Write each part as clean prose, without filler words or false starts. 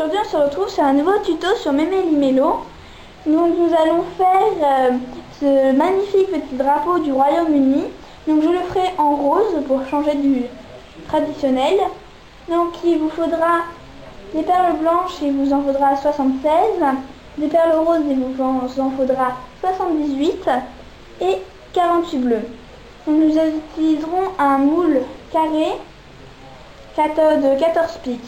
Aujourd'hui on se retrouve sur un nouveau tuto sur Mémé-Limélo. Donc nous allons faire ce magnifique petit drapeau du Royaume-Uni. Donc je le ferai en rose pour changer du traditionnel. Donc il vous faudra des perles blanches, il vous en faudra 76, des perles roses, il vous en faudra 78 et 48 bleus. Donc nous utiliserons un moule carré de 14 pics.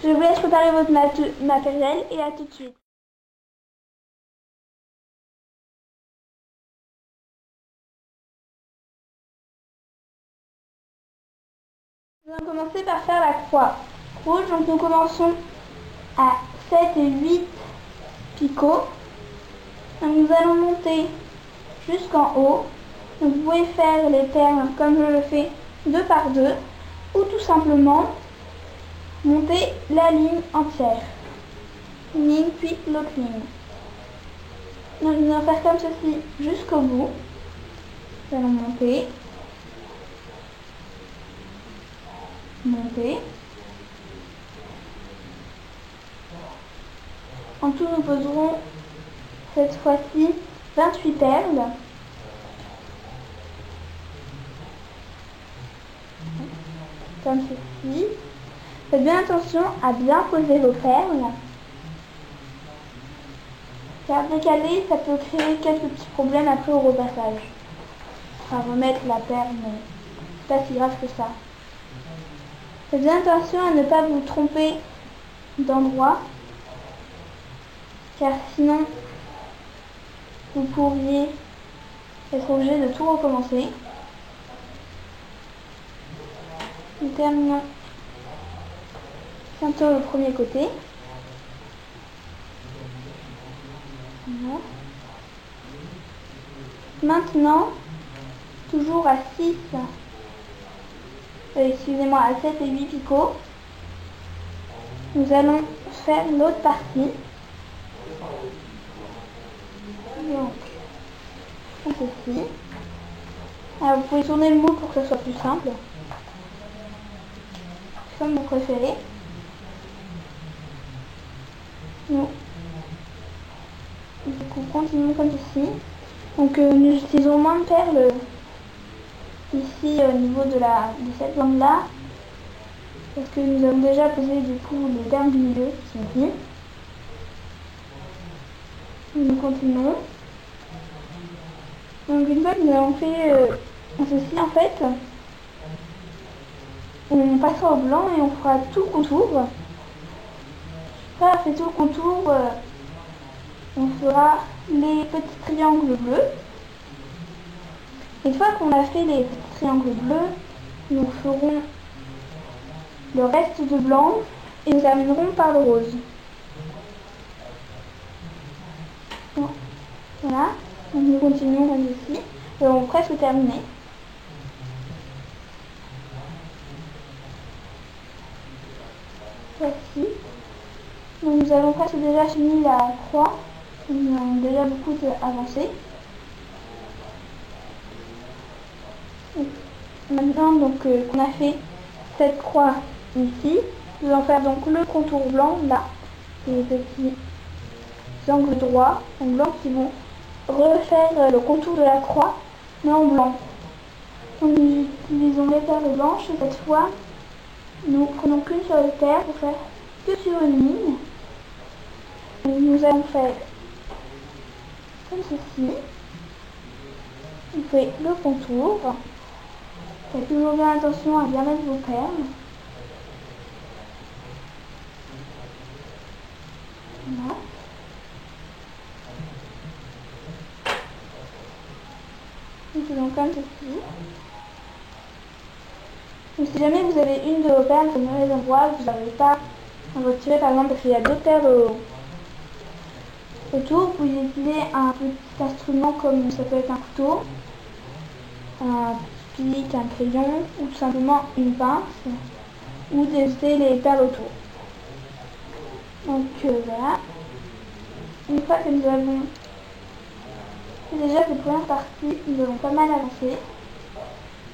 Je vous laisse préparer votre matériel et à tout de suite. Nous allons commencer par faire la croix rouge. Donc nous commençons à 7 et 8 picots. Donc nous allons monter jusqu'en haut. Donc vous pouvez faire les perles comme je le fais 2 par 2 ou tout simplement monter la ligne entière. Une ligne puis l'autre ligne. Donc nous allons faire comme ceci jusqu'au bout. Nous allons monter. Monter. En tout nous poserons cette fois-ci 28 perles. Comme ceci. Faites bien attention à bien poser vos perles. Car décaler, ça peut créer quelques petits problèmes après au repassage. On va remettre la perle, mais c'est pas si grave que ça. Faites bien attention à ne pas vous tromper d'endroit, car sinon vous pourriez être obligé de tout recommencer. Nous terminons bientôt le premier côté. Voilà. Maintenant, toujours à 6, excusez-moi, à 7 et 8 picots, nous allons faire l'autre partie. Donc, comme ceci. Alors, vous pouvez tourner le moule pour que ce soit plus simple, comme vous préférez. Nous, du coup, continuons comme ceci. Donc, nous utilisons moins de perles ici au niveau de cette bande là, parce que nous avons déjà posé du coup les perles du milieu qui sont ici. Nous continuons. Donc une fois que nous avons fait ceci, en fait, on passera au blanc et on fera tout le contour. Après avoir fait tout le contour, on fera les petits triangles bleus. Une fois qu'on a fait les petits triangles bleus, nous ferons le reste de blanc et nous terminerons par le rose. Bon. Voilà, donc nous continuons comme ici. Nous avons presque terminé. Voici. Donc nous avons presque déjà fini la croix. Nous avons déjà beaucoup avancé. Maintenant donc qu'on a fait cette croix ici, nous allons faire donc le contour blanc là, les petits angles droits en blanc qui vont refaire le contour de la croix mais en blanc. Donc nous utilisons les perles blanches et cette fois nous prenons qu'une seule paire pour faire que sur une ligne. Donc, nous allons faire comme ceci. Vous faites le contour. Faites toujours bien attention à bien mettre vos perles. Voilà. Nous faisons comme ceci. Donc, si jamais vous avez une de vos perles au mauvais endroit, vous n'arrivez pas à retirer par exemple parce qu'il y a deux perles autour, vous pouvez utiliser un petit instrument comme ça peut être un couteau, un pic, un crayon ou tout simplement une pince ou déjeter les perles autour. Donc voilà. Une fois que nous avons fait déjà cette première partie, nous avons pas mal avancé.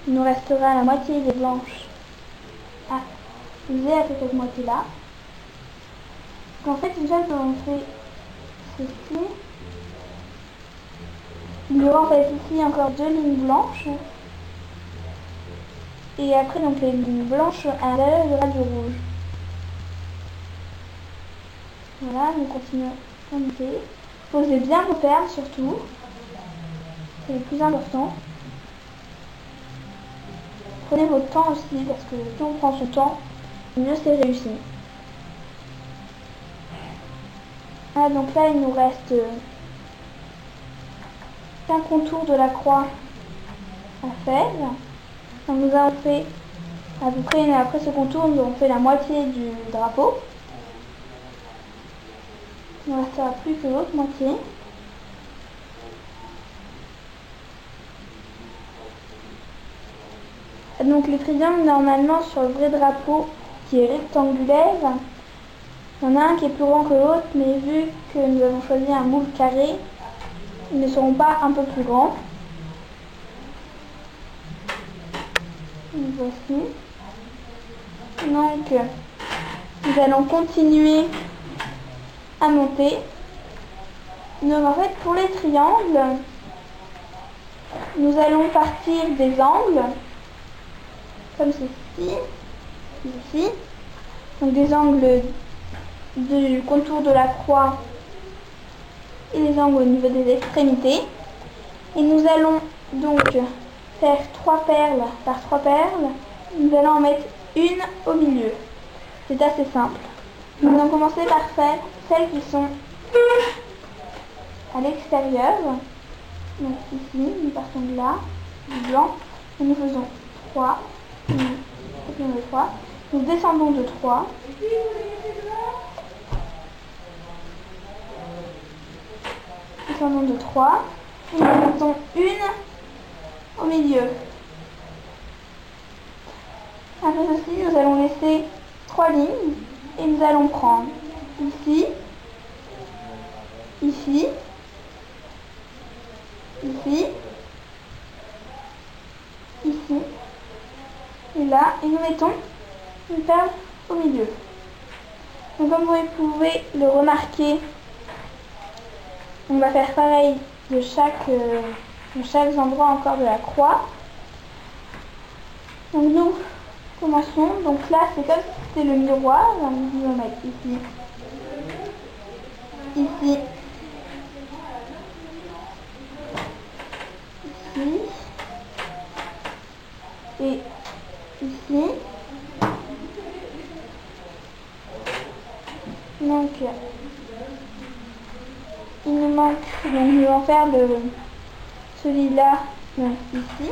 Il nous restera la moitié des blanches à user avec cette moitié là. En fait, déjà, quand on fait ceci, il y aura en fait ici encore 2 lignes blanches. Et après, donc les lignes blanches, à l'intérieur, il y aura du rouge. Voilà, nous continuons à monter. Posez bien vos perles surtout. C'est le plus important. Prenez votre temps aussi, parce que plus on prend son temps, mieux c'est réussi. Ah, donc là, il nous reste qu'un contour de la croix à faire. Donc nous avons fait à peu près, après ce contour, nous avons fait la moitié du drapeau. Il ne restera plus que l'autre moitié. Donc les triangles, normalement, sur le vrai drapeau, qui est rectangulaire, il y en a un qui est plus grand que l'autre, mais vu que nous avons choisi un moule carré, ils ne seront pas un peu plus grands. Voici. Donc, nous allons continuer à monter. Donc en fait, pour les triangles, nous allons partir des angles, comme ceci, ici. Donc des angles du contour de la croix et les angles au niveau des extrémités. Et nous allons donc faire 3 perles par 3 perles. Nous allons en mettre une au milieu. C'est assez simple. Nous allons commencer par faire celles qui sont à l'extérieur. Donc ici, nous partons de là, du blanc, et nous faisons 3. Nous descendons de 3. Descendons de 3. Et nous mettons une au milieu. Après ceci, nous allons laisser 3 lignes et nous allons prendre ici, ici, ici, ici, et là, et nous mettons une perle au milieu. Donc comme vous pouvez le remarquer, on va faire pareil de chaque endroit encore de la croix. Donc nous commençons, donc là c'est comme si c'était le miroir, donc nous allons mettre ici, ici, ici, et ici. Donc il nous manque, donc nous allons faire celui-là ici.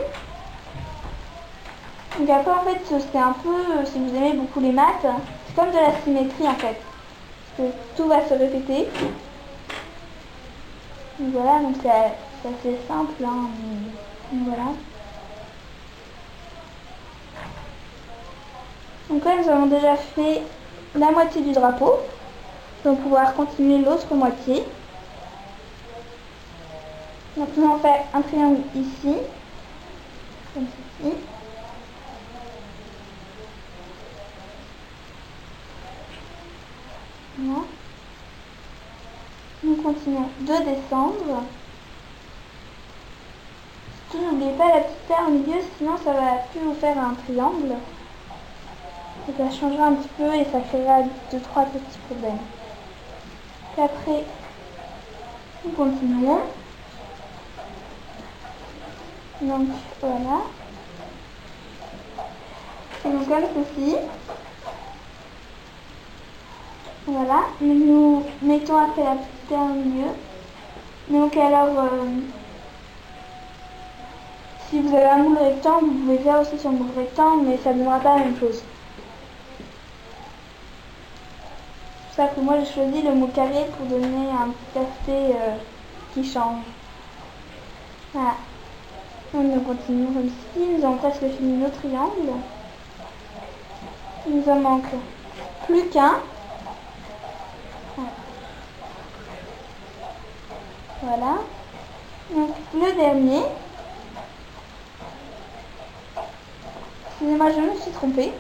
Donc après en fait c'est un peu, si vous aimez beaucoup les maths, c'est comme de la symétrie en fait. Parce que tout va se répéter. Donc voilà, donc c'est assez simple, hein, donc voilà. Donc là nous avons déjà fait la moitié du drapeau. Nous allons pouvoir continuer l'autre moitié. Donc nous allons faire un triangle ici, comme ceci. Voilà. Nous continuons de descendre. Surtout n'oubliez pas la petite perle au milieu, sinon ça va plus vous faire un triangle. Et ça changera un petit peu et ça créera 2-3 petits problèmes. Puis après, nous continuons. Donc voilà. Et donc comme ceci. Voilà. Nous mettons après la petite perle au milieu. Donc alors, si vous avez un moule rectangle, vous pouvez faire aussi sur le moule rectangle, mais ça ne donnera pas la même chose. C'est pour ça que moi j'ai choisi le moule carré pour donner un petit aspect qui change. Voilà. Donc nous continuons comme ceci. Nous avons presque fini nos triangles. Il nous en manque plus qu'un. Voilà. Donc le dernier. Excusez-moi, je me suis trompée.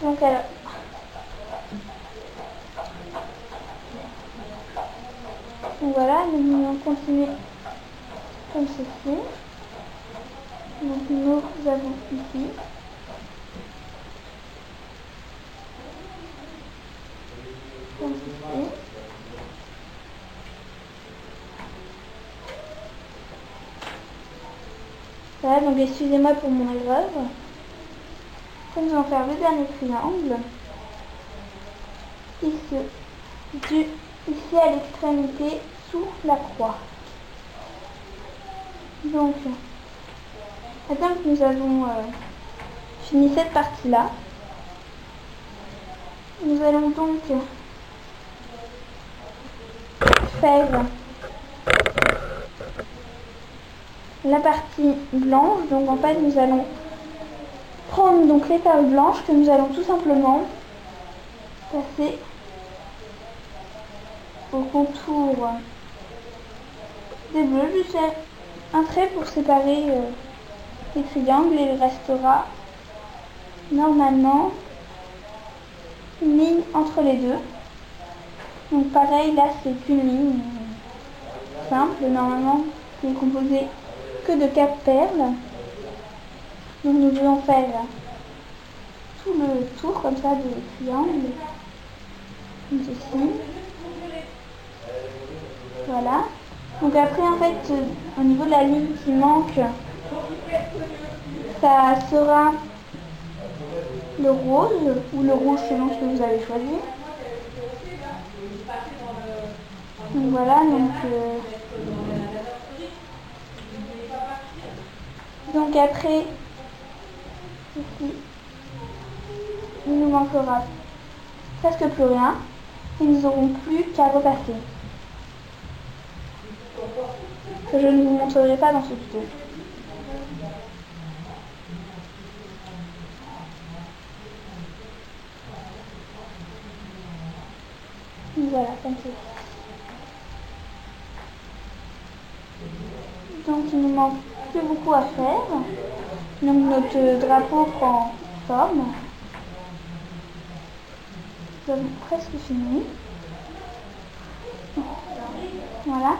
Donc alors, Donc voilà, nous allons continuer comme ceci. Donc nous avons ici comme ceci. Voilà, donc excusez-moi pour mon erreur. Nous allons faire le dernier triangle qui se situe ici à l'extrémité sous la croix. Donc, maintenant que nous avons fini cette partie-là, nous allons donc faire la partie blanche. Donc en fait nous allons prendre donc les perles blanches que nous allons tout simplement passer au contour des bleus. Juste un trait pour séparer les triangles et il restera normalement une ligne entre les deux. Donc pareil, là c'est une ligne simple normalement qui est composée que de 4 perles. Donc nous allons faire tout le tour comme ça de triangle, comme ceci. Voilà. Donc après en fait au niveau de la ligne qui manque, ça sera le rose ou le rouge selon ce que vous avez choisi. Donc voilà, donc après ici il nous manquera presque plus rien et nous n'aurons plus qu'à repasser. Que je ne vous montrerai pas dans ce tuto. Voilà, comme ça. Donc il nous manque plus beaucoup à faire. Donc notre drapeau prend forme. Nous avons presque fini. Voilà.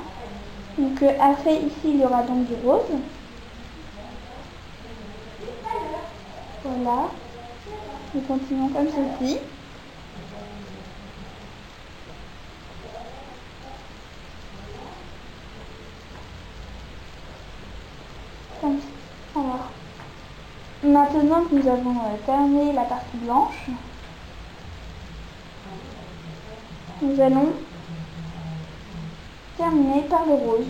Donc après ici il y aura donc du rose. Voilà. Nous continuons comme ceci. Alors, maintenant que nous avons terminé la partie blanche, nous allons terminer par le rose.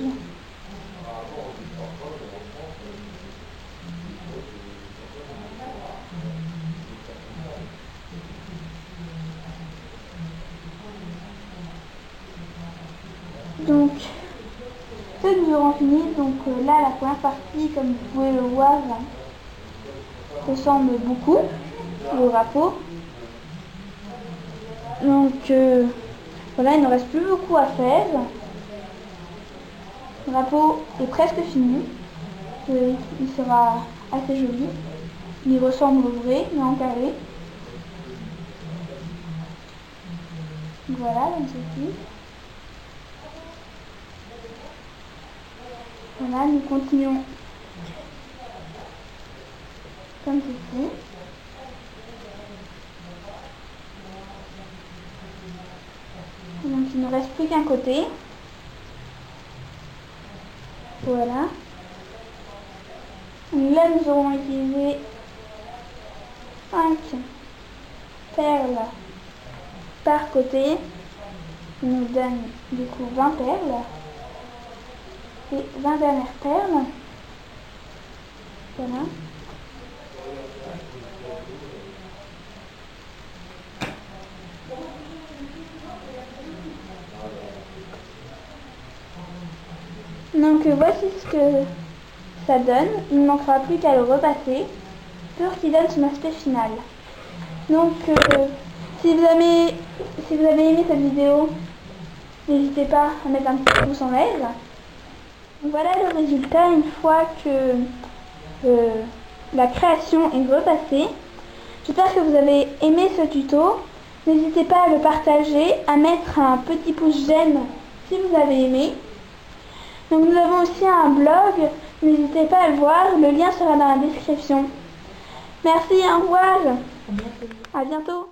Donc, ce que nous aurons fini, donc là la première partie, comme vous pouvez le voir, ressemble beaucoup au drapeau. Donc voilà, il ne reste plus beaucoup à faire. Le drapeau est presque fini. Il sera assez joli. Il ressemble au vrai, mais en carré. Voilà, comme ceci. Voilà, nous continuons comme ceci. Donc il ne reste plus qu'un côté. Voilà. Là nous aurons utilisé 5 perles par côté. Il nous donne du coup 20 perles. Et 20 dernières perles. Voilà. Donc voici ce que ça donne. Il ne manquera plus qu'à le repasser pour qu'il donne son aspect final. Donc si vous avez aimé cette vidéo, n'hésitez pas à mettre un petit pouce en l'air. Voilà le résultat une fois que la création est repassée. J'espère que vous avez aimé ce tuto. N'hésitez pas à le partager, à mettre un petit pouce j'aime si vous avez aimé. Donc nous avons aussi un blog, n'hésitez pas à le voir, le lien sera dans la description. Merci, au revoir. À bientôt. À bientôt.